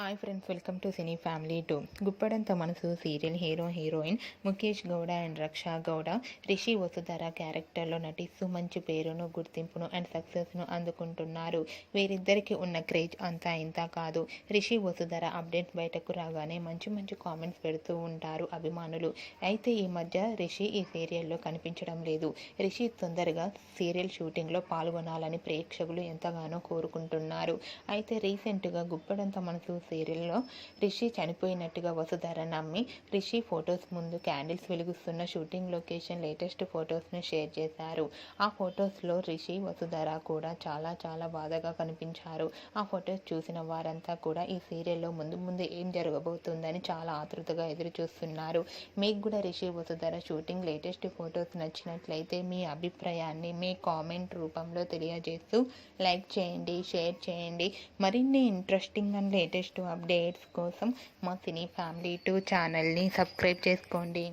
Hi friends, welcome to cine family 2. గుప్పడంత మనసు serial hero heroine Mukesh Gowda and Raksha Gowda Rishi Vasudhara క్యారెక్టర్లో నటిస్తూ మంచి పేరును, గుర్తింపును అండ్ సక్సెస్ను అందుకుంటున్నారు. వీరిద్దరికి ఉన్న క్రేజ్ అంతా ఇంత కాదు. రిషి వసుధర అప్డేట్ బయటకు రాగానే మంచి కామెంట్స్ పెడుతూ ఉంటారు అభిమానులు. అయితే ఈ మధ్య రిషి ఈ సీరియల్లో కనిపించడం లేదు. రిషి తొందరగా సీరియల్ షూటింగ్లో పాల్గొనాలని ప్రేక్షకులు ఎంతగానో కోరుకుంటున్నారు. అయితే రీసెంట్గా గుప్పడంత మనసు సీరియల్లో రిషి చనిపోయినట్టుగా వసుధర నమ్మి రిషి ఫొటోస్ ముందు క్యాండిల్స్ వెలిగిస్తున్న షూటింగ్ లొకేషన్ లేటెస్ట్ ఫొటోస్ను షేర్ చేశారు. ఆ ఫొటోస్లో రిషి, వసుధర కూడా చాలా బాధగా కనిపించారు. ఆ ఫొటోస్ చూసిన వారంతా కూడా ఈ సీరియల్లో ముందు ఏం జరగబోతుందని చాలా ఆతృతగా ఎదురు చూస్తున్నారు. మీకు కూడా Rishi, Vasudhara shooting latest photos నచ్చినట్లయితే మీ అభిప్రాయాన్ని మీ కామెంట్ రూపంలో తెలియజేస్తూ లైక్ చేయండి, షేర్ చేయండి. మరిన్ని ఇంట్రెస్టింగ్ అండ్ లేటెస్ట్ అప్డేట్స్ కోసం మా సినీ ఫ్యామిలీ 2 ఛానల్ని సబ్స్క్రైబ్ చేసుకోండి.